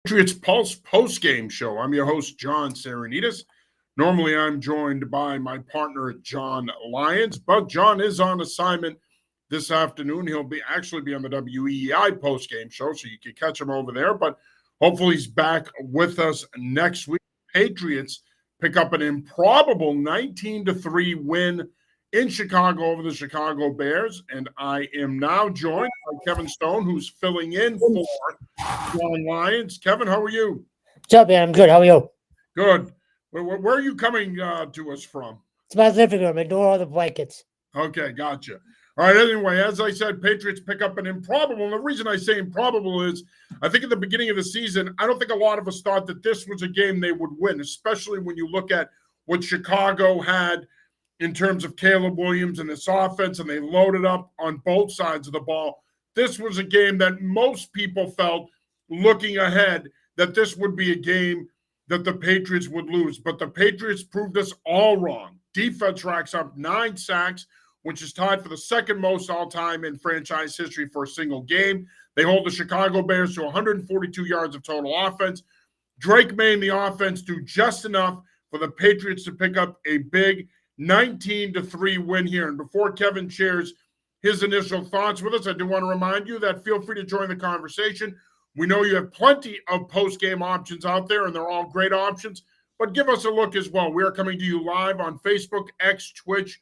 Patriots Pulse post-game show. I'm your host, John Serenitas. Normally, I'm joined by my partner, John Lyons, but John is on assignment this afternoon. He'll actually be on the WEEI post-game show, so you can catch him over there, but hopefully he's back with us next week. Patriots pick up an improbable 19-3 win in Chicago over the Chicago Bears, and I am now joined by Kevin Stone, who's filling in for John Lyons. Kevin, how are you? What's up, man? I'm good. How are you? Good. Where are you coming to us from? It's my living room. Ignore all the blankets. Okay, gotcha. All right, anyway, as I said, Patriots pick up an improbable. And the reason I say improbable is I think at the beginning of the season, I don't think a lot of us thought that this was a game they would win, especially when you look at what Chicago had in terms of Caleb Williams and this offense, and they loaded up on both sides of the ball. This was a game that most people felt, looking ahead, that this would be a game that the Patriots would lose. But the Patriots proved us all wrong. Defense racks up 9 sacks, which is tied for the second most all-time in franchise history for a single game. They hold the Chicago Bears to 142 yards of total offense. Drake May and the offense do just enough for the Patriots to pick up a big 19-3 win here. And before Kevin shares his initial thoughts with us, I do want to remind you that feel free to join the conversation. We know you have plenty of post-game options out there, and they're all great options, but give us a look as well. We are coming to you live on Facebook, X, Twitch,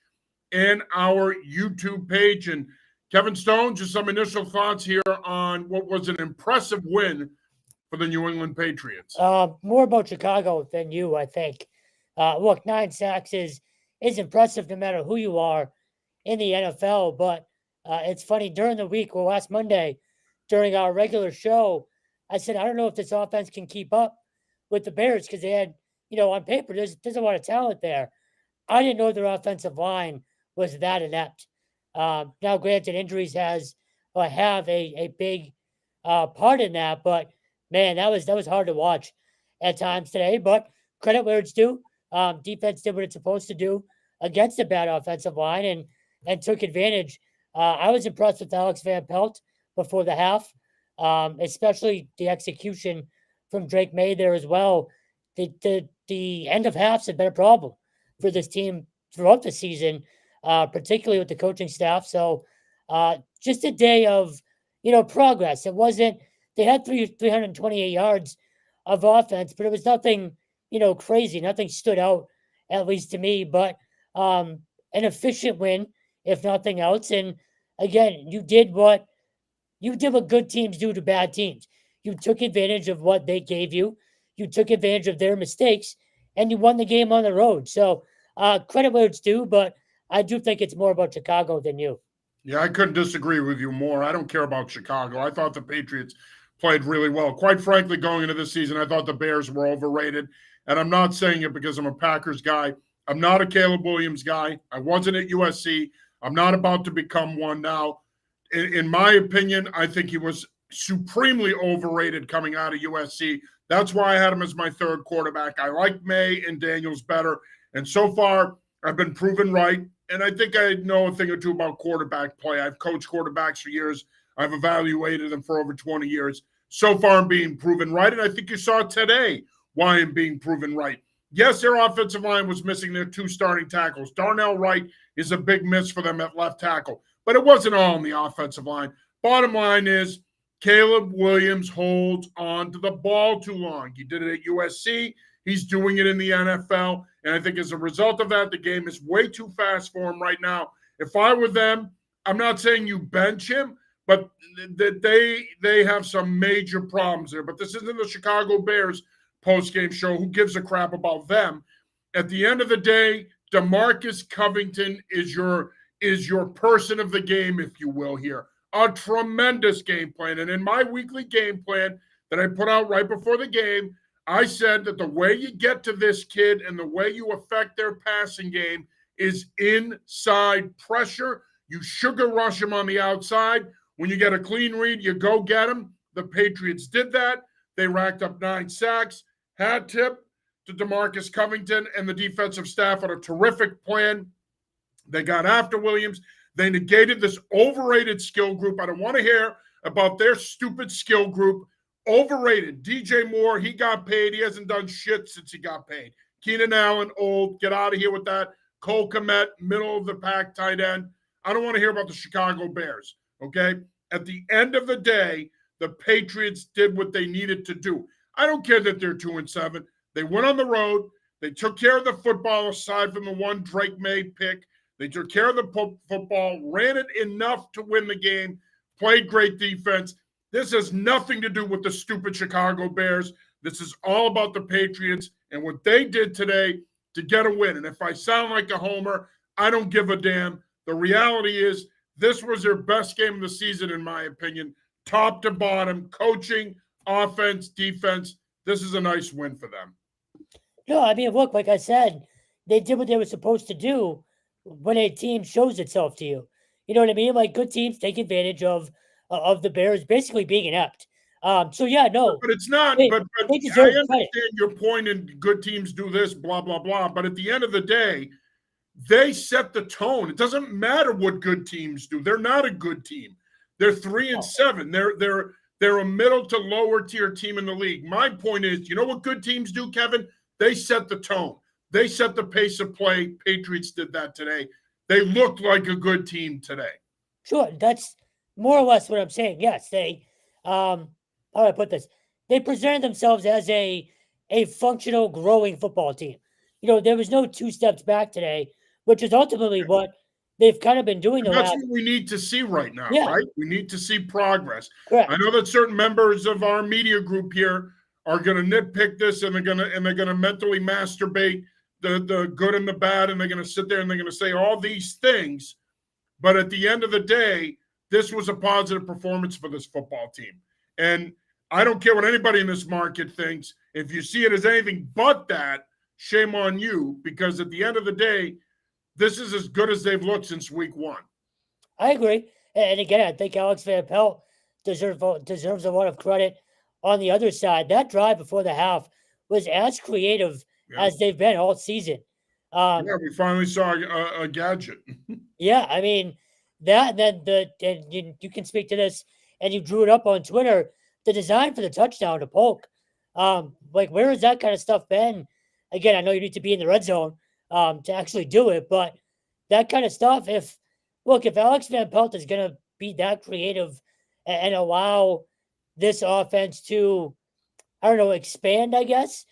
and our YouTube page. And Kevin Stone, just some initial thoughts here on what was an impressive win for the New England Patriots. More about Chicago than you, I think. Look, 9 sacks is impressive no matter who you are in the NFL, but it's funny, during the week, well, last Monday, during our regular show, I said, I don't know if this offense can keep up with the Bears because they had, on paper, there's a lot of talent there. I didn't know their offensive line was that inept. Now, granted, injuries have a big part in that, but man, that was hard to watch at times today. But credit where it's due. Defense did what it's supposed to do against a bad offensive line and took advantage. I was impressed with Alex Van Pelt before the half, especially the execution from Drake May there as well. The end of halves have been a problem for this team throughout the season, particularly with the coaching staff. So just a day of, progress. It wasn't, they had 328 yards of offense, but it was nothing, crazy. Nothing stood out, at least to me, but an efficient win, if nothing else. And again, you did what good teams do to bad teams. You took advantage of what they gave you. You took advantage of their mistakes, and you won the game on the road. So credit where it's due, but I do think it's more about Chicago than you. Yeah, I couldn't disagree with you more. I don't care about Chicago. I thought the Patriots played really well. Quite frankly, going into this season, I thought the Bears were overrated. And I'm not saying it because I'm a Packers guy. I'm not a Caleb Williams guy. I wasn't at USC. I'm not about to become one now. In my opinion, I think he was supremely overrated coming out of USC. That's why I had him as my third quarterback. I like May and Daniels better. And so far, I've been proven right. And I think I know a thing or two about quarterback play. I've coached quarterbacks for years. I've evaluated them for over 20 years. So far, I'm being proven right. And I think you saw today why I'm being proven right. Yes, their offensive line was missing their 2 starting tackles. Darnell Wright is a big miss for them at left tackle. But it wasn't all on the offensive line. Bottom line is Caleb Williams holds on to the ball too long. He did it at USC. He's doing it in the NFL. And I think as a result of that, the game is way too fast for him right now. If I were them, I'm not saying you bench him, but they have some major problems there. But this isn't the Chicago Bears post-game show. Who gives a crap about them? At the end of the day, DeMarcus Covington is your person of the game, if you will, here. A tremendous game plan. And in my weekly game plan that I put out right before the game, I said that the way you get to this kid and the way you affect their passing game is inside pressure. You sugar rush him on the outside. When you get a clean read, you go get him. The Patriots did that. They racked up 9 sacks. Hat tip to DeMarcus Covington and the defensive staff on a terrific plan. They got after Williams. They negated this overrated skill group. I don't want to hear about their stupid skill group. Overrated. DJ Moore, he got paid. He hasn't done shit since he got paid. Keenan Allen, old. Get out of here with that. Cole Kmet, middle of the pack tight end. I don't want to hear about the Chicago Bears, okay? At the end of the day, the Patriots did what they needed to do. I don't care that they're 2-7. They went on the road. They took care of the football aside from the one Drake made pick. They took care of the football, ran it enough to win the game, played great defense. This has nothing to do with the stupid Chicago Bears. This is all about the Patriots and what they did today to get a win. And if I sound like a homer, I don't give a damn. The reality is this was their best game of the season, in my opinion, top to bottom, coaching, offense, defense. This is a nice win for them. No, I mean, look, like I said, they did what they were supposed to do when a team shows itself to you. You know what I mean? Like, good teams take advantage of the Bears basically being inept. So yeah, no, but it's not. they, But they I deserve understand credit. your point. And good teams do this, blah blah blah. But at the end of the day, they set the tone. It doesn't matter what good teams do. They're not a good team. They're 3-7. They're a middle to lower tier team in the league. My point is, you know what good teams do, Kevin? They set the tone. They set the pace of play. Patriots did that today. They looked like a good team today. Sure, that's more or less what I'm saying. Yes, they how do I put this? They presented themselves as a functional, growing football team. You know, there was no two steps back today, which is ultimately what they've kind of been doing the That's last. what we need to see right now, Yeah, right? We need to see progress. correct. I know that certain members of our media group here are going to nitpick this, and they're going to mentally masturbate the good and the bad, and they're going to sit there and they're going to say all these things. But at the end of the day, this was a positive performance for this football team. And I don't care what anybody in this market thinks. If you see it as anything but that, shame on you, because at the end of the day, this is as good as they've looked since week one. I agree. And again, I think Alex Van Pelt deserves a lot of credit on the other side. That drive before the half was as creative as they've been all season. We finally saw a gadget. Yeah, I mean, that and then and you can speak to this, and you drew it up on Twitter. The design for the touchdown to Polk, like where has that kind of stuff been? Again, I know you need to be in the red zone to actually do it, but that kind of stuff. If Alex Van Pelt is going to be that creative and allow this offense to, I don't know, expand, I guess,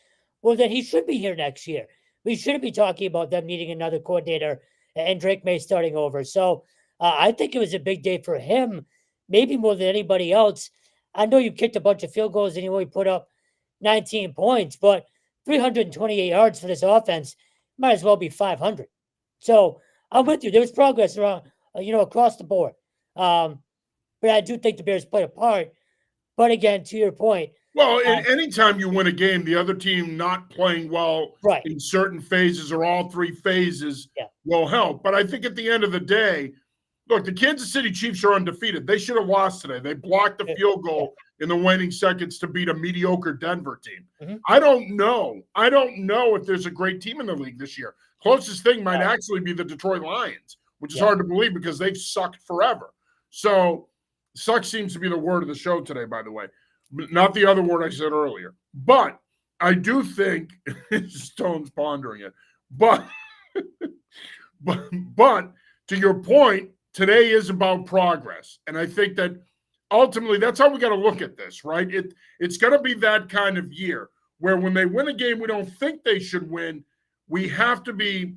well, then he should be here next year. We shouldn't be talking about them needing another coordinator and Drake May starting over. So I think it was a big day for him, maybe more than anybody else. I know you kicked a bunch of field goals and you only put up 19 points, but 328 yards for this offense might as well be 500. So I'm with you. There was progress around, across the board. But I do think the Bears played a part. But again, to your point. Well, anytime you win a game, the other team not playing well Right. in certain phases or all three phases will help. But I think at the end of the day, look, the Kansas City Chiefs are undefeated. They should have lost today. They blocked the field goal in the waning seconds to beat a mediocre Denver team. Mm-hmm. I don't know if there's a great team in the league this year. Closest thing might actually be the Detroit Lions, which is hard to believe because they've sucked forever. So suck seems to be the word of the show today, by the way. Not the other word I said earlier. But I do think Stone's pondering it. But to your point, today is about progress. And I think that ultimately that's how we got to look at this, right? It's going to be that kind of year where when they win a game we don't think they should win, we have to point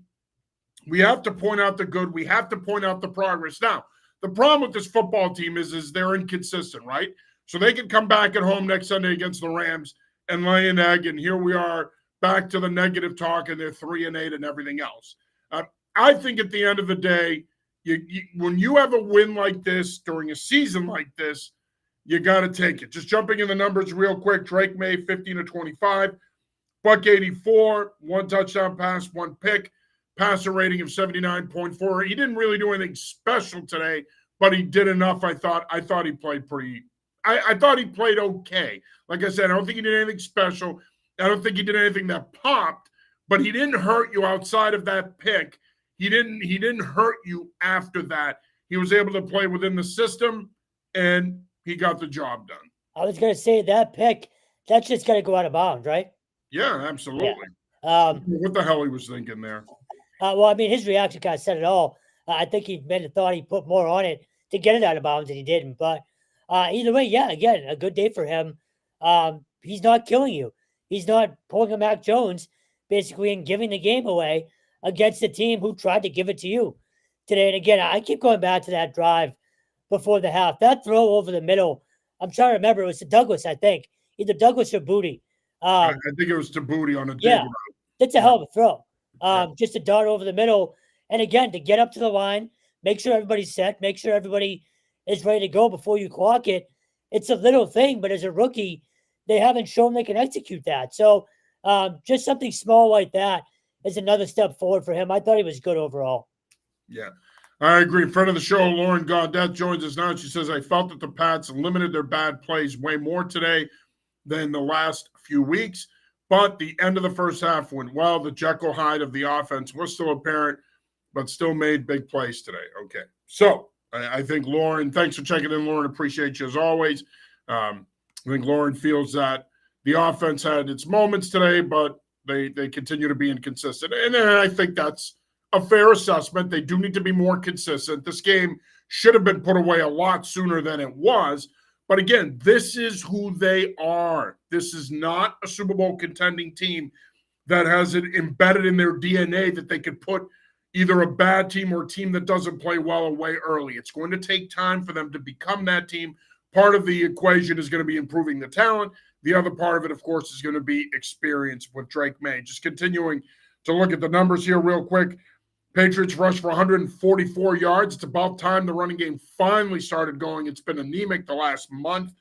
out the good. We have to point out the progress. Now, the problem with this football team is they're inconsistent, right? So they can come back at home next Sunday against the Rams and lay an egg, and here we are back to the negative talk, and they're 3-8 and everything else. I think at the end of the day, when you have a win like this during a season like this, you got to take it. Just jumping in the numbers real quick, Drake May, 15-25, buck 84, one touchdown pass, one pick, passer rating of 79.4. He didn't really do anything special today, but he did enough. I thought he played pretty. I thought he played okay. Like I said, I don't think he did anything special. I don't think he did anything that popped, but he didn't hurt you outside of that pick. He didn't hurt you after that. He was able to play within the system, and he got the job done. I was going to say that pick, that's just going to go out of bounds, right? Yeah, Yeah. absolutely. Um, What the hell he was thinking there? well, I mean, his reaction kind of said it all. I think he meant to thought he put more on it to get it out of bounds, and he didn't. But either way, yeah, again, a good day for him. He's not killing you. He's not pulling a Mac Jones, basically, and giving the game away against a team who tried to give it to you today. And again, I keep going back to that drive before the half. That throw over the middle, I'm trying to remember, it was to Douglas, I think. Either Douglas or Booty. I think it was to Booty on a dig Yeah, route. that's a Yeah. hell of a throw. Yeah. Just a dart over the middle. And again, to get up to the line, make sure everybody's set, make sure everybody is ready to go before you clock it. It's a little thing, but as a rookie, they haven't shown they can execute that. So just something small like that is another step forward for him. I thought he was good overall. Yeah, I agree. Friend of the show, Lauren Gaudette joins us now. She says, I felt that the Pats limited their bad plays way more today than the last few weeks, but the end of the first half went well. The Jekyll Hyde of the offense was still apparent, but still made big plays today. Okay, so I think Lauren, thanks for checking in, Lauren. Appreciate you as always. I think Lauren feels that the offense had its moments today, but they continue to be inconsistent. And I think that's a fair assessment. They do need to be more consistent. This game should have been put away a lot sooner than it was. But again, this is who they are. This is not a Super Bowl contending team that has it embedded in their DNA that they could put either a bad team or a team that doesn't play well away early. It's going to take time for them to become that team. Part of the equation is going to be improving the talent. The other part of it, of course, is going to be experience with Drake May. Just continuing to look at the numbers here real quick. Patriots rushed for 144 yards. It's about time the running game finally started going. It's been anemic the last month.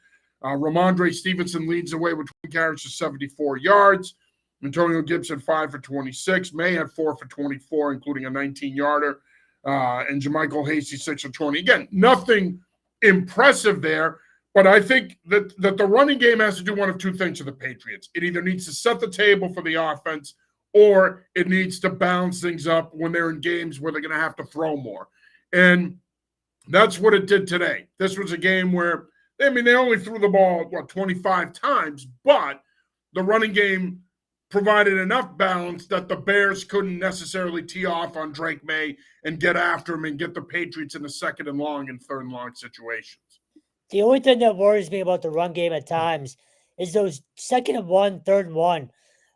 Ramondre Stevenson leads the way with 20 carries for 74 yards. Antonio Gibson, 5 for 26. May had 4 for 24, including a 19-yarder. And JaMychal Hasty, 6 for 20. Again, nothing impressive there, but I think that the running game has to do one of two things for the Patriots. It either needs to set the table for the offense, or it needs to balance things up when they're in games where they're going to have to throw more. And that's what it did today. This was a game where, they only threw the ball, 25 times, but the running game provided enough balance that the Bears couldn't necessarily tee off on Drake May and get after him and get the Patriots in the second and long and third and long situations. The only thing that worries me about the run game at times is those second and one, third and one.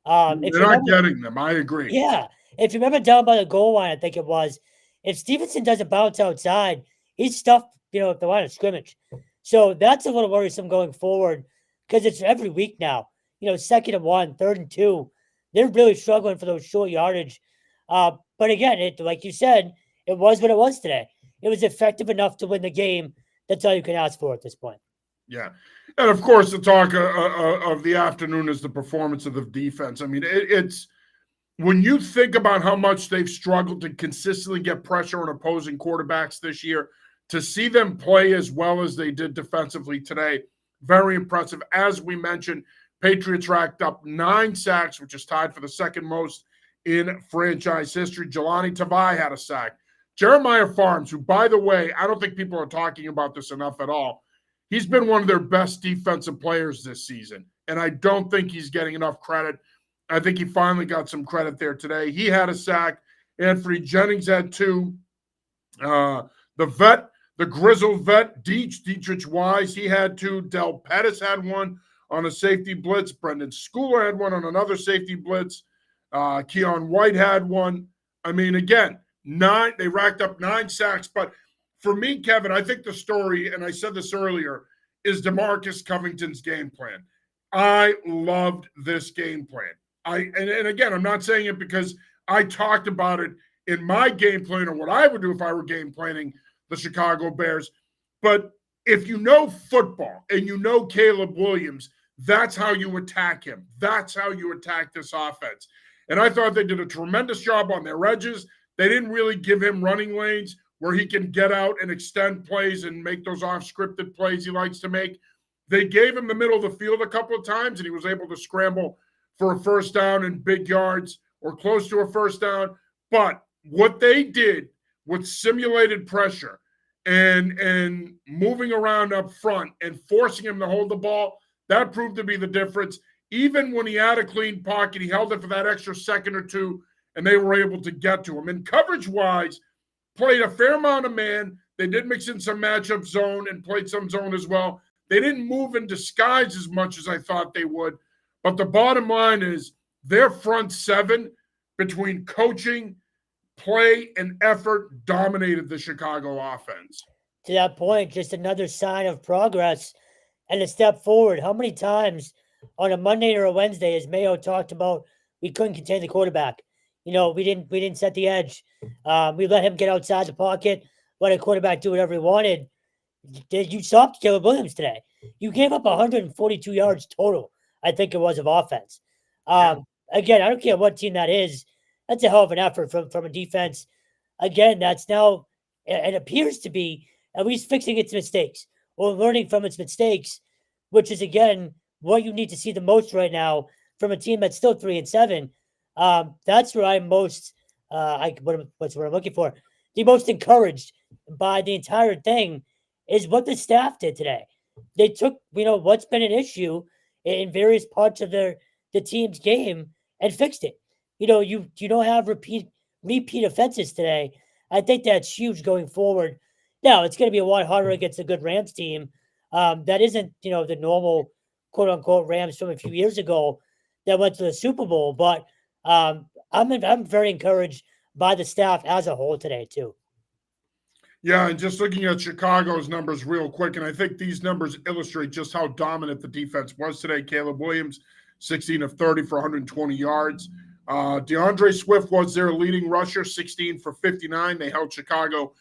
They're not getting them. I agree. Yeah. If you remember down by the goal line, I think it was, if Stevenson doesn't bounce outside, he's stuffed, at the line of scrimmage. So that's a little worrisome going forward because it's every week now. Second and one, third and two. They're really struggling for those short yardage. But again, like you said, it was what it was today. It was effective enough to win the game. That's all you can ask for at this point. Yeah. And of course, the talk of the afternoon is the performance of the defense. It's when you think about how much they've struggled to consistently get pressure on opposing quarterbacks this year, to see them play as well as they did defensively today, very impressive. As we mentioned, Patriots racked up 9 sacks, which is tied for the second most in franchise history. Jelani Tavai had a sack. Jeremiah Farms, who, by the way, I don't think people are talking about this enough at all. He's been one of their best defensive players this season, and I don't think he's getting enough credit. I think he finally got some credit there today. He had a sack. Anthony Jennings had 2. The vet, the grizzled vet, Dietrich Wise, he had 2. Del Pettis had 1 on a safety blitz. Brendan Schooler had 1 on another safety blitz. Keon White had 1. Again, 9. They racked up 9 sacks, but for me, Kevin, I think the story, and I said this earlier, is DeMarcus Covington's game plan. I loved this game plan. And again, I'm not saying it because I talked about it in my game plan or what I would do if I were game planning the Chicago Bears. But if you know football and you know Caleb Williams, that's how you attack him. That's how you attack this offense. And I thought they did a tremendous job on their edges. They didn't really give him running lanes where he can get out and extend plays and make those off-scripted plays he likes to make. They gave him the middle of the field a couple of times, and he was able to scramble for a first down in big yards or close to a first down. But what they did with simulated pressure and moving around up front and forcing him to hold the ball, that proved to be the difference. Even when he had a clean pocket, he held it for that extra second or two, and they were able to get to him. And coverage-wise, played a fair amount of man. They did mix in some matchup zone and played some zone as well. They didn't move in disguise as much as I thought they would. But the bottom line is their front seven between coaching, play, and effort dominated the Chicago offense. To that point, just another sign of progress and a step forward. How many times on a Monday or a Wednesday has Mayo talked about we couldn't contain the quarterback? We didn't set the edge. We let him get outside the pocket, let a quarterback do whatever he wanted. You stopped Caleb Williams today. You gave up 142 yards total, I think it was, of offense. Again, I don't care what team that is. That's a hell of an effort from a defense. Again, that's now, it appears to be at least fixing its mistakes or learning from its mistakes, which is, again, what you need to see the most right now from a team that's still 3-7. That's where I'm most, what's what I'm looking for? The most encouraged by the entire thing is what the staff did today. They took, what's been an issue in various parts of the team's game and fixed it. You don't have repeat offenses today. I think that's huge going forward. Now, it's going to be a lot harder against a good Rams team. That isn't, the normal quote unquote Rams from a few years ago that went to the Super Bowl. But I'm very encouraged by the staff as a whole today too. Yeah, and just looking at Chicago's numbers real quick, and I think these numbers illustrate just how dominant the defense was today. Caleb Williams, 16 of 30 for 120 yards. DeAndre Swift was their leading rusher, 16 for 59. They held Chicago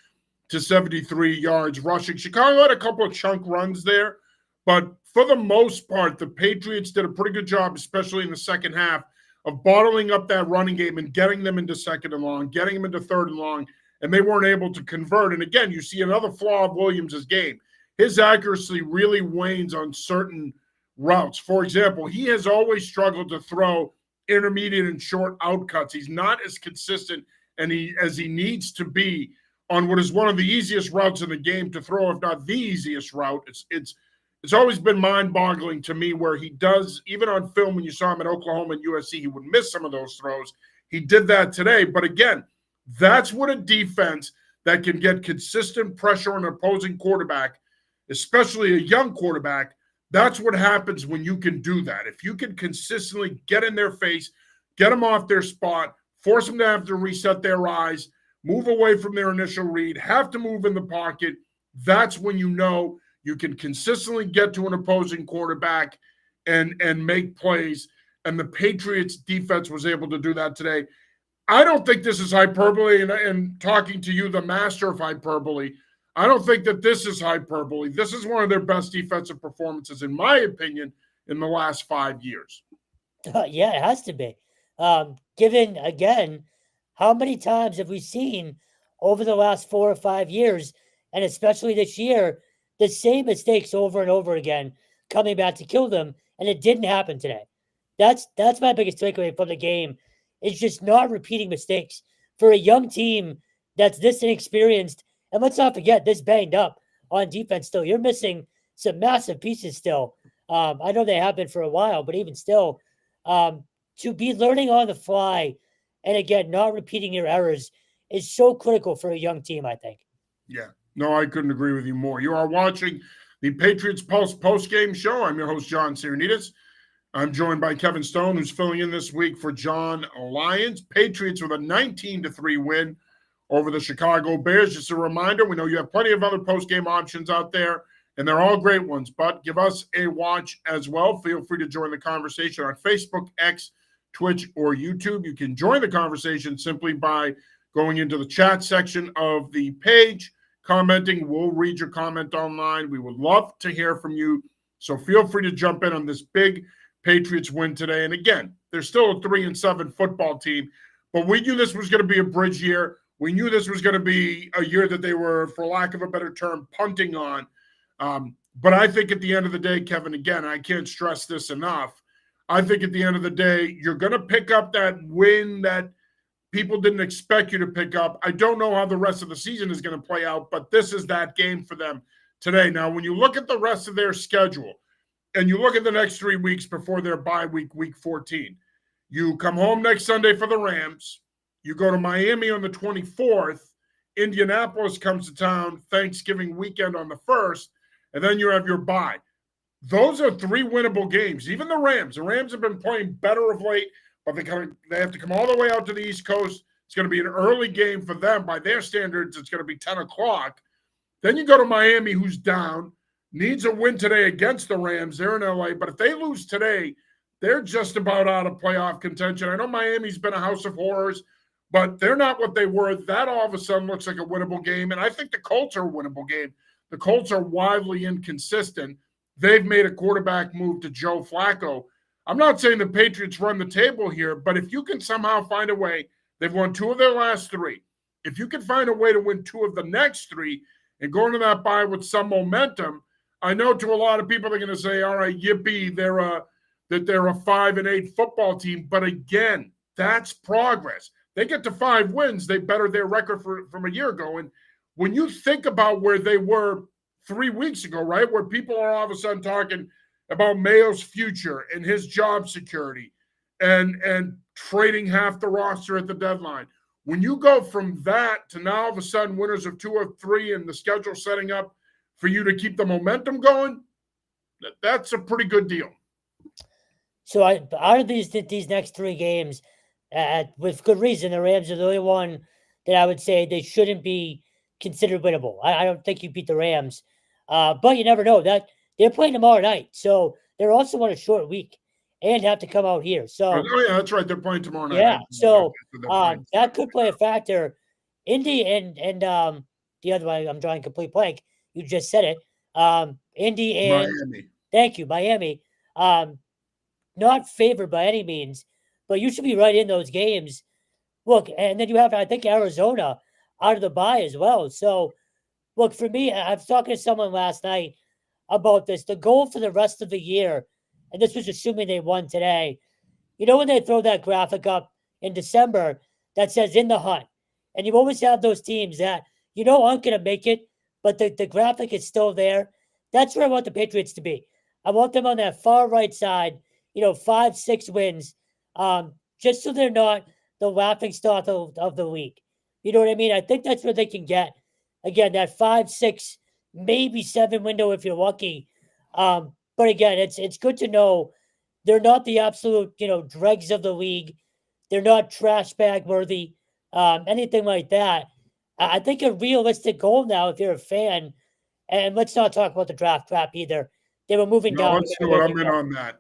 to 73 yards rushing. Chicago had a couple of chunk runs there, but for the most part, the Patriots did a pretty good job, especially in the second half, of bottling up that running game and getting them into second and long, getting them into third and long, and they weren't able to convert. And again, you see another flaw of Williams' game. His accuracy really wanes on certain routes. For example, he has always struggled to throw intermediate and short outcuts. He's not as consistent as he needs to be on what is one of the easiest routes in the game to throw, if not the easiest route. It's always been mind-boggling to me where he does, even on film when you saw him at Oklahoma and USC, he would miss some of those throws. He did that today. But again, that's what a defense that can get consistent pressure on an opposing quarterback, especially a young quarterback, that's what happens when you can do that. If you can consistently get in their face, get them off their spot, force them to have to reset their eyes, move away from their initial read, have to move in the pocket, that's when you know you can consistently get to an opposing quarterback and make plays. And the Patriots defense was able to do that today. I don't think this is hyperbole, and talking to you, the master of hyperbole, I don't think that this is hyperbole. This is one of their best defensive performances, in my opinion, in the last 5 years. Yeah, it has to be. Given, again, how many times have we seen over the last 4 or 5 years, and especially this year, the same mistakes over and over again coming back to kill them, and it didn't happen today. That's my biggest takeaway from the game. It's just not repeating mistakes for a young team that's this inexperienced. And let's not forget, this banged up on defense still. You're missing some massive pieces still. I know they have been for a while, but even still, to be learning on the fly and, again, not repeating your errors is so critical for a young team, I think. Yeah. No, I couldn't agree with you more. You are watching the Patriots Pulse post-game show. I'm your host, John Sirenides. I'm joined by Kevin Stone, who's filling in this week for John Lyons. Patriots with a 19-3 win over the Chicago Bears. Just a reminder, we know you have plenty of other post-game options out there, and they're all great ones, but give us a watch as well. Feel free to join the conversation on Facebook, X, Twitch, or YouTube. You can join the conversation simply by going into the chat section of the page, commenting. We'll read your comment online. We would love to hear from you, so feel free to jump in on this big Patriots win today. And again, they're still a 3-7 football team, but we knew this was going to be a bridge year. We knew this was going to be a year that they were, for lack of a better term, punting on. But I think at the end of the day, Kevin, again, I can't stress this enough. I think at the end of the day, you're going to pick up that win that people didn't expect you to pick up. I don't know how the rest of the season is going to play out, but this is that game for them today. Now, when you look at the rest of their schedule and you look at the next 3 weeks before their bye week, week 14, you come home next Sunday for the Rams. You go to Miami on the 24th. Indianapolis comes to town Thanksgiving weekend on the 1st, and then you have your bye. Those are 3 winnable games. Even the Rams have been playing better of late, but they have to come all the way out to the East Coast. It's going to be an early game for them. By their standards, it's going to be 10 o'clock. Then you go to Miami, who's down, needs a win today against the Rams. They're in LA, but if they lose today, they're just about out of playoff contention. I know Miami's been a house of horrors, but they're not what they were. That all of a sudden looks like a winnable game, and I think the Colts are a winnable game. The Colts are wildly inconsistent. They've made a quarterback move to Joe Flacco. I'm not saying the Patriots run the table here, but if you can somehow find a way, they've won 2 of their last 3. If you can find a way to win 2 of the next 3 and go into that bye with some momentum, I know to a lot of people they're going to say, all right, yippee, they're a 5-8 football team. But again, that's progress. They get to 5 wins, they better their record from a year ago. And when you think about where they were 3 weeks ago, right, where people are all of a sudden talking about Mayo's future and his job security and trading half the roster at the deadline. When you go from that to now all of a sudden winners of 2 or 3 and the schedule setting up for you to keep the momentum going, that's a pretty good deal. So out of these next 3 games, with good reason, the Rams are the only one that I would say they shouldn't be considered winnable. I don't think you beat the Rams, but you never know. That they're playing tomorrow night, so they're also on a short week and have to come out here. So oh yeah, that's right. They're playing tomorrow night. Yeah, so that could play a factor. Indy and the other one, I'm drawing a complete blank. You just said it. Indy and Miami. Thank you, Miami. Not favored by any means, but you should be right in those games. Look, and then you have, I think, Arizona out of the bye as well. So, look, for me, I was talking to someone last night about this. The goal for the rest of the year, and this was assuming they won today, you know when they throw that graphic up in December that says in the hunt, and you always have those teams that, aren't going to make it, but the graphic is still there. That's where I want the Patriots to be. I want them on that far right side, 5-6 wins, just so they're not the laughing stock of the league. You know what I mean? I think that's where they can get. Again, that 5-6, maybe 7 window if you're lucky. But again, it's good to know they're not the absolute, dregs of the league. They're not trash bag worthy, anything like that. I think a realistic goal now, if you're a fan, and let's not talk about the draft crap either. They were moving down. Let's do it. I'm in on that.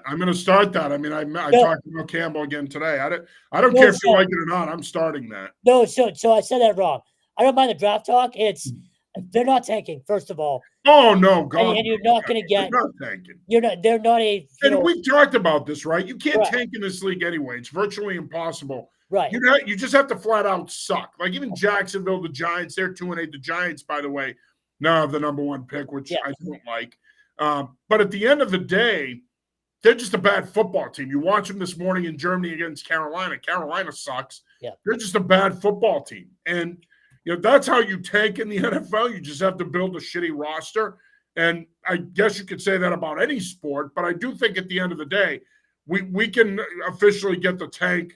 I'm going to start that. I mean, I talked about Campbell again today. I don't care if you like it or not. I'm starting that. No, so I said that wrong. I don't mind the draft talk. They're not tanking, first of all. Oh no, God! And you're not going to get. They're not tanking. They're not a. And we've talked about this, right? You can't tank in this league anyway. It's virtually impossible. Right. You just have to flat out suck. Like even Jacksonville, the Giants, they're 2-8. The Giants, by the way, now have the number 1 pick, which I don't like. But at the end of the day, they're just a bad football team. You watch them this morning in Germany against Carolina. Carolina sucks. Yeah. They're just a bad football team. And that's how you tank in the NFL. You just have to build a shitty roster. And I guess you could say that about any sport, but I do think at the end of the day, we can officially get the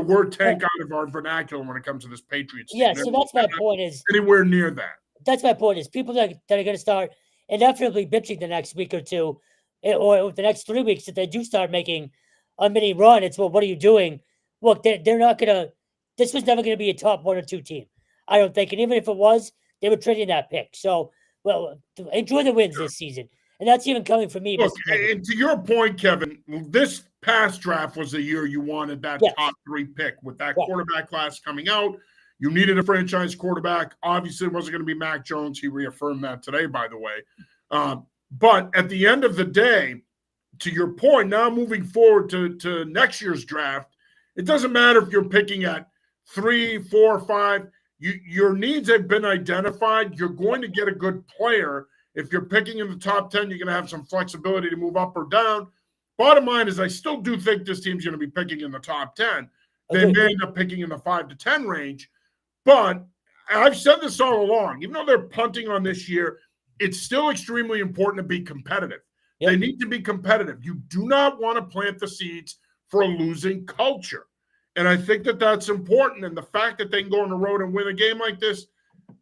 word tank out of our vernacular when it comes to this Patriots team. Yeah, so that's my point is anywhere near that. That's my point is people that are going to start inevitably bitching the next week or two, or the next 3 weeks, if they do start making a mini run, it's, well, what are you doing? Look, they're not going to, this was never going to be a top 1 or 2 team, I don't think. And even if it was, they were trading that pick. So, well, enjoy the wins this season. And that's even coming from me. Look, and to your point, Kevin, this past draft was the year you wanted that top 3 pick with that quarterback class coming out. You needed a franchise quarterback. Obviously, it wasn't going to be Mac Jones. He reaffirmed that today, by the way. But at the end of the day, to your point, now moving forward to next year's draft, it doesn't matter if you're picking at 3, 4, 5. Your needs have been identified. You're going to get a good player. If you're picking in the top 10, you're going to have some flexibility to move up or down. Bottom line is I still do think this team's going to be picking in the top 10. they Agreed. may end up picking in the 5 to 10 range. But I've said this all along, even though they're punting on this year, it's still extremely important to be competitive. Yep. They need to be competitive. You do not want to plant the seeds for a losing culture. And I think that that's important. And the fact that they can go on the road and win a game like this,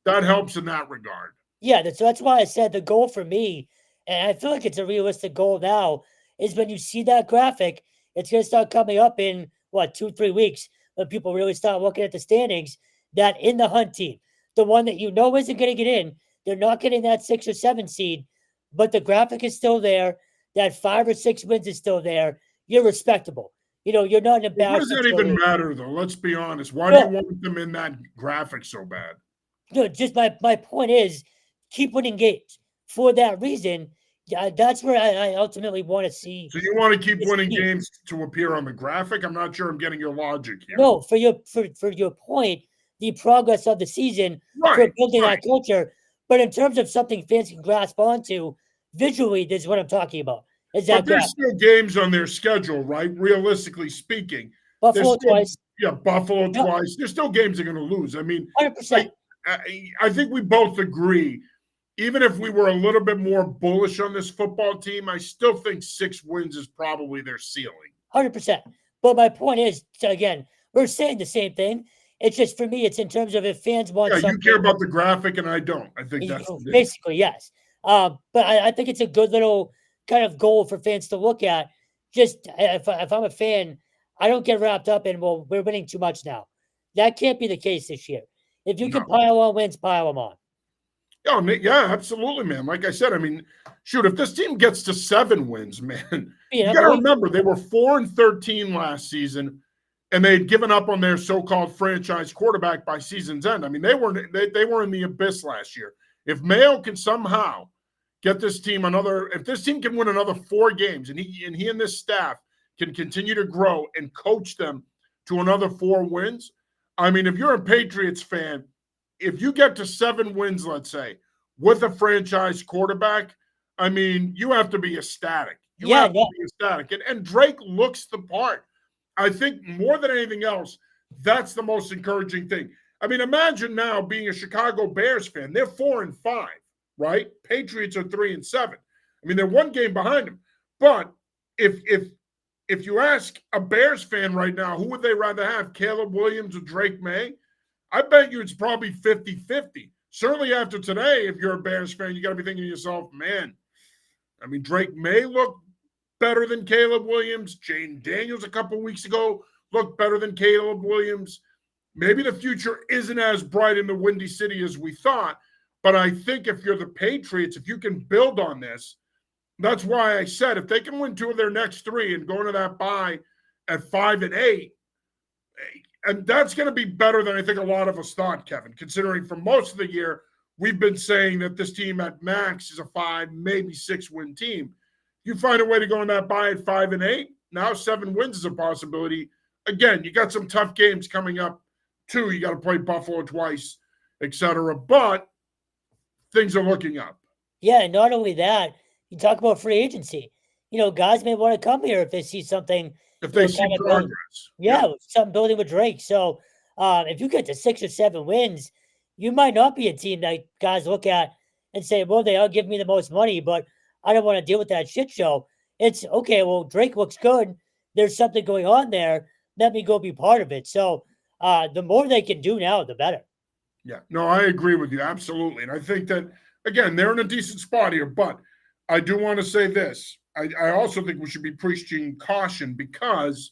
that helps in that regard. Yeah, that's why I said the goal for me, and I feel like it's a realistic goal now, is when you see that graphic, it's going to start coming up in what 2-3 weeks when people really start looking at the standings. That in the hunt team, the one that you know isn't going to get in, they're not getting that 6 or 7 seed, but the graphic is still there. That 5 or 6 wins is still there. You're respectable. You're not an What does embarrassment. that even matter, though? Let's be honest. Why do you want them in that graphic so bad? No, just my point is keep winning games. For that reason, that's where I ultimately want to see. So you want to keep winning games to appear on the graphic? I'm not sure I'm getting your logic here. No, for your point, the progress of the season for building that culture. But in terms of something fans can grasp onto visually, this is what I'm talking about. But there's still games on their schedule, right? Realistically speaking, Buffalo twice. Yeah, Buffalo twice. There's still games they're going to lose. I mean, 100%. I think we both agree. Even if we were a little bit more bullish on this football team, I still think 6 wins is probably their ceiling. 100%. But my point is, again, we're saying the same thing. It's just for me, it's in terms of if fans want something. You care about the graphic, and I don't. I think that's basically yes. But I think it's a good little kind of goal for fans to look at. Just if I'm a fan, I don't get wrapped up in, well, we're winning too much now. That can't be the case this year. If you can pile on wins, pile them on. Oh, yeah, absolutely, man. Like I said, I mean, shoot, if this team gets to 7 wins, man, you got to remember they were 4-13 last season, and they had given up on their so-called franchise quarterback by season's end. I mean, they were in the abyss last year. If Mayo can somehow get this team if this team can win another 4 games, and he and this staff can continue to grow and coach them to another 4 wins. I mean, if you're a Patriots fan, if you get to 7 wins, let's say, with a franchise quarterback, I mean, you have to be ecstatic. You have to be ecstatic. And Drake looks the part. I think more than anything else, that's the most encouraging thing. I mean, imagine now being a Chicago Bears fan. They're 4-5, right? Patriots are 3-7. I mean, they're 1 game behind them. But if you ask a Bears fan right now, who would they rather have, Caleb Williams or Drake May? I bet you it's probably 50-50. Certainly after today, if you're a Bears fan, you got to be thinking to yourself, man, I mean, Drake May look better than Caleb Williams. Jane Daniels a couple weeks ago looked better than Caleb Williams. Maybe the future isn't as bright in the Windy City as we thought, but I think if you're the Patriots, if you can build on this, that's why I said if they can win 2 of their next 3 and go into that bye at 5-8, and that's going to be better than I think a lot of us thought, Kevin, considering for most of the year, we've been saying that this team at max is a 5, maybe 6 win team. You find a way to go in that bye at 5-8, now 7 wins is a possibility. Again, you got some tough games coming up too. You got to play Buffalo twice, etc. But things are looking up. Yeah, and not only that, you talk about free agency. Guys may want to come here if they see something. If they see progress. Something building with Drake. So if you get to 6 or 7 wins, you might not be a team that guys look at and say, well, they are giving me the most money, but I don't want to deal with that shit show. It's okay. Well, Drake looks good. There's something going on there. Let me go be part of it. So the more they can do now, the better. Yeah, no, I agree with you. Absolutely. And I think that, again, they're in a decent spot here, but I do want to say this. I also think we should be preaching caution because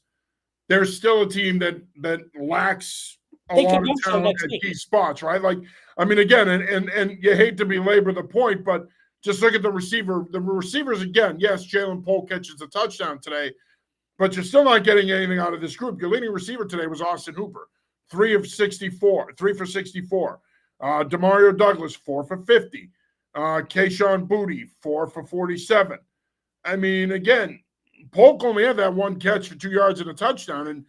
there's still a team that lacks a lot of talent at key spots, right? Like, I mean, again, and you hate to belabor the point, but just look at the receiver. The receivers, again, yes, Jalen Polk catches a touchdown today, but you're still not getting anything out of this group. Your leading receiver today was Austin Hooper, 3 for 64. Demario Douglas, 4 for 50. Kayshon Boutte, 4 for 47. I mean, again, Polk only had that 1 catch for 2 yards and a touchdown, and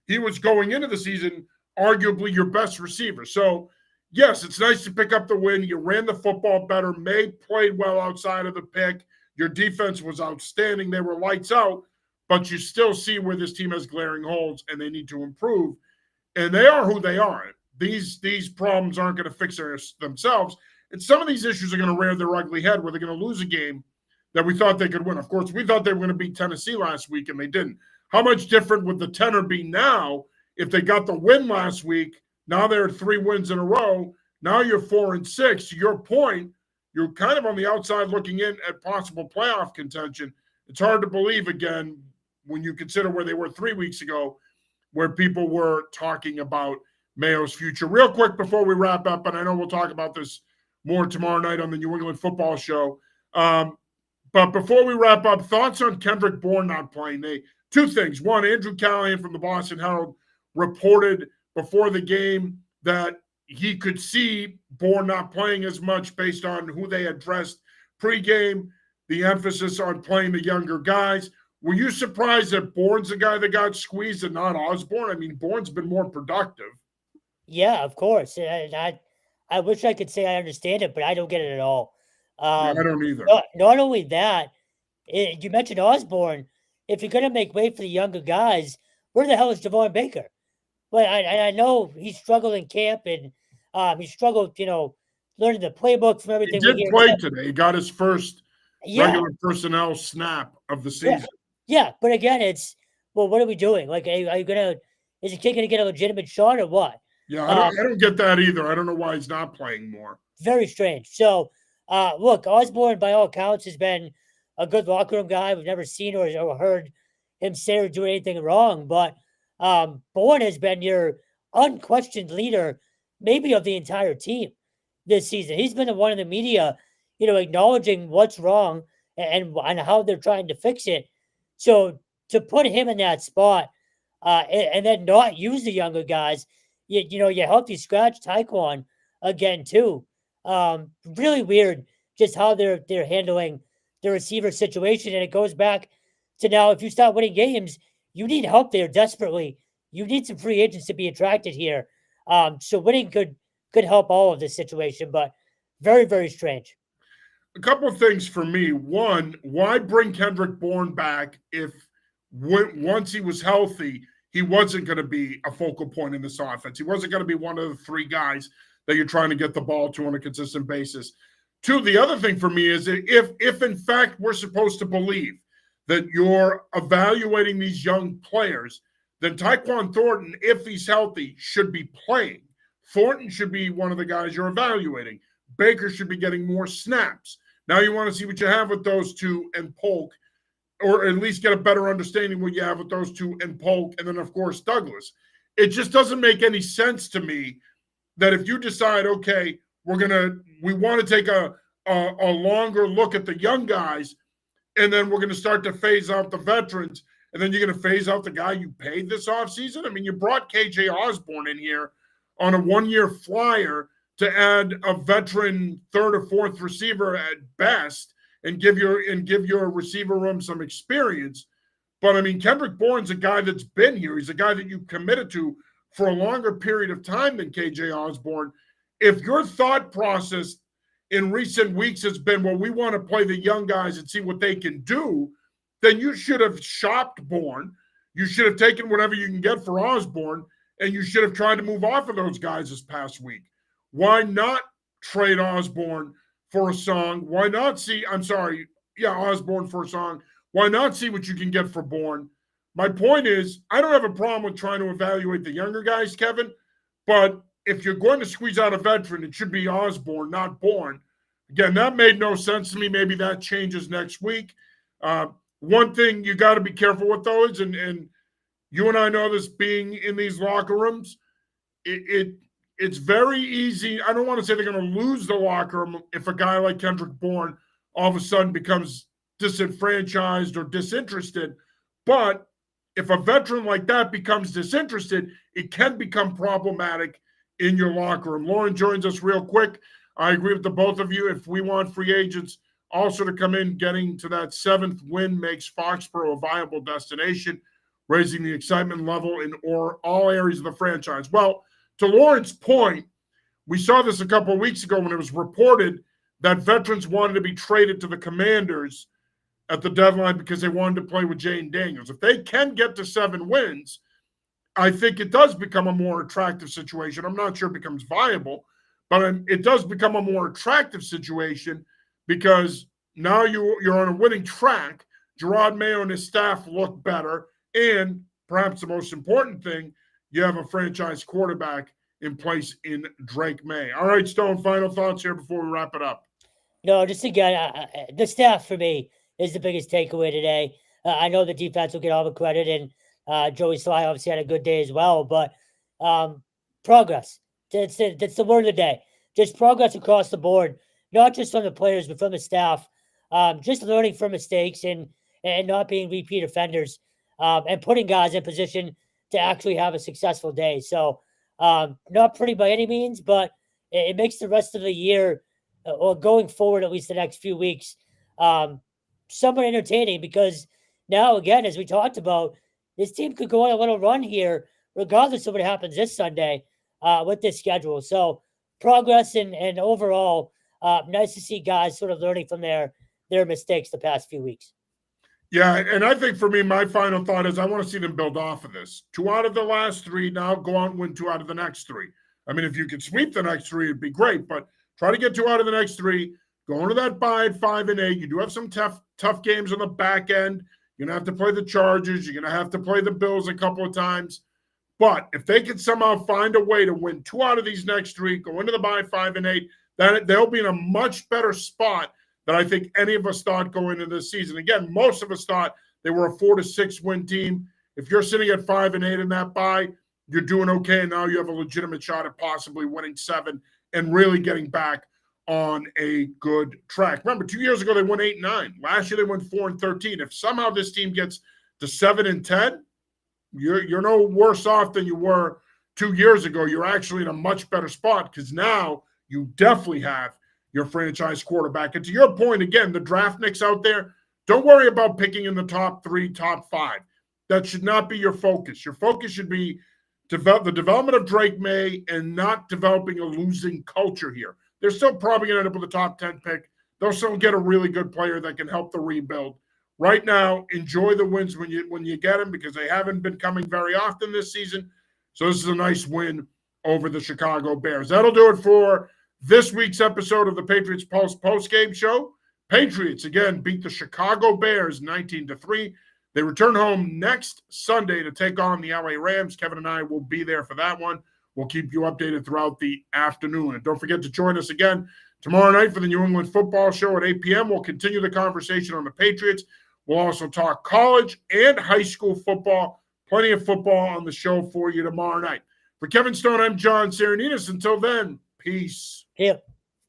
he was going into the season arguably your best receiver. So, yes, it's nice to pick up the win. You ran the football better. May played well outside of the pick. Your defense was outstanding. They were lights out. but you still see where this team has glaring holes and they need to improve. And they are who they are. These problems aren't going to fix themselves. And some of these issues are going to rear their ugly head where they're going to lose a game that we thought they could win. Of course, we thought they were going to beat Tennessee last week, and they didn't. How much different would the tenor be now if they got the win last week? Now they're 3 wins in a row. Now you're 4-6. To your point, you're kind of on the outside looking in at possible playoff contention. It's hard to believe, again, when you consider where they were 3 weeks ago, where people were talking about Mayo's future. Real quick before we wrap up, and I know we'll talk about this more tomorrow night on the New England Football Show. But before we wrap up, thoughts on Kendrick Bourne not playing. Two things. One, Andrew Callahan from the Boston Herald reported before the game that he could see Bourne not playing as much based on who they addressed pregame, the emphasis on playing the younger guys. Were you surprised that Bourne's the guy that got squeezed and not Osborne? I mean, Bourne's been more productive. Yeah, of course. And I wish I could say I understand it, but I don't get it at all. I don't either. Not only that, you mentioned Osborne. If you're going to make way for the younger guys, where the hell is Javon Baker? Well, I know he struggled in camp and he struggled, learning the playbook from everything. He did play today. He got his first regular personnel snap of the season. Yeah, but again, what are we doing? Like, is the kid going to get a legitimate shot or what? Yeah, I don't get that either. I don't know why he's not playing more. Very strange. So, look, Osborne, by all accounts, has been a good locker room guy. We've never seen or heard him say or do anything wrong. But Bourne has been your unquestioned leader, maybe of the entire team this season. He's been the one in the media, acknowledging what's wrong and how they're trying to fix it. So to put him in that spot and then not use the younger guys, you healthy scratch Taekwon again too. Really weird just how they're handling the receiver situation. And it goes back to now, if you start winning games, you need help there desperately. You need some free agents to be attracted here. So winning could help all of this situation, but very, very strange. A couple of things for me. One, why bring Kendrick Bourne back if once he was healthy, he wasn't going to be a focal point in this offense? He wasn't going to be one of the 3 guys that you're trying to get the ball to on a consistent basis. Two, the other thing for me is that if in fact we're supposed to believe that you're evaluating these young players, then Tyquan Thornton, if he's healthy, should be playing. Thornton should be one of the guys you're evaluating. Baker should be getting more snaps. Now you want to see what you have with those two and Polk, or at least get a better understanding what you have with those two and Polk, and then, of course, Douglas. It just doesn't make any sense to me that if you decide, okay, we want to take a longer look at the young guys, and then we're going to start to phase out the veterans, and then you're going to phase out the guy you paid this offseason? I mean, you brought KJ Osborne in here on a 1-year flyer to add a veteran 3rd or 4th receiver at best and give your receiver room some experience. But I mean, Kendrick Bourne's a guy that's been here. He's a guy that you committed to for a longer period of time than KJ Osborne. If your thought process in recent weeks has been, well, we want to play the young guys and see what they can do, then you should have shopped Bourne. You should have taken whatever you can get for Osborne, and you should have tried to move off of those guys this past week. Why not trade Osborne for a song? Why not Osborne for a song. Why not see what you can get for Bourne? My point is, I don't have a problem with trying to evaluate the younger guys, Kevin, but if you're going to squeeze out a veteran, it should be Osborne, not Bourne. Again, that made no sense to me. Maybe that changes next week. One thing you got to be careful with, though, is, and you and I know this being in these locker rooms, it's very easy. I don't want to say they're going to lose the locker room if a guy like Kendrick Bourne all of a sudden becomes disenfranchised or disinterested. But if a veteran like that becomes disinterested, it can become problematic in your locker room. Lauren joins us real quick. I agree with the both of you. If we want free agents also to come in, getting to that 7th win makes Foxborough a viable destination, raising the excitement level in all areas of the franchise. Well, to Lauren's point, we saw this a couple of weeks ago when it was reported that veterans wanted to be traded to the Commanders. at the deadline because they wanted to play with Jane Daniels. If they can get to 7 wins, I think it does become a more attractive situation. I'm not sure it becomes viable, but it does become a more attractive situation because now you're on a winning track. Gerard Mayo and his staff look better. And perhaps the most important thing, you have a franchise quarterback in place in Drake May. All right, Stone, final thoughts here before we wrap it up. No, just again, the staff for me is the biggest takeaway today. I know the defense will get all the credit, and Joey Sly obviously had a good day as well. But progress, that's the word of the day. Just progress across the board, not just from the players, but from the staff. Just learning from mistakes and not being repeat offenders, and putting guys in position to actually have a successful day. So not pretty by any means, but it makes the rest of the year, or going forward, at least the next few weeks, somewhat entertaining, because now, again, as we talked about, this team could go on a little run here, regardless of what happens this Sunday with this schedule. So progress and overall, nice to see guys sort of learning from their mistakes the past few weeks. Yeah, and I think for me, my final thought is I want to see them build off of this. 2 out of the last 3, now go out and win 2 out of the next 3. I mean, if you could sweep the next 3, it'd be great, but try to get 2 out of the next 3. Go into that bye at 5-8. You do have some tough games on the back end. You're going to have to play the Chargers. You're going to have to play the Bills a couple of times. But if they can somehow find a way to win 2 out of these next 3, go into the bye 5-8, then they'll be in a much better spot than I think any of us thought going into this season. Again, most of us thought they were a 4 to 6 win team. If you're sitting at 5-8 in that bye, you're doing okay. And now you have a legitimate shot at possibly winning 7 and really getting back on a good track. Remember, 2 years ago, they won 8-9. Last year, they went 4-13. If somehow this team gets to 7-10, you're no worse off than you were 2 years ago. You're actually in a much better spot because now you definitely have your franchise quarterback. And to your point, again, the draft nicks out there, don't worry about picking in the top 3, top 5. That should not be your focus. Your focus should be the development of Drake May and not developing a losing culture here. They're still probably going to end up with a top 10 pick. They'll still get a really good player that can help the rebuild. Right now, enjoy the wins when you get them, because they haven't been coming very often this season. So this is a nice win over the Chicago Bears. That'll do it for this week's episode of the Patriots Pulse post-game show. Patriots, again, beat the Chicago Bears 19-3. They return home next Sunday to take on the LA Rams. Kevin and I will be there for that one. We'll keep you updated throughout the afternoon. And don't forget to join us again tomorrow night for the New England Football Show at 8 p.m. We'll continue the conversation on the Patriots. We'll also talk college and high school football. Plenty of football on the show for you tomorrow night. For Kevin Stone, I'm John Serenitas. Until then, peace. Yeah.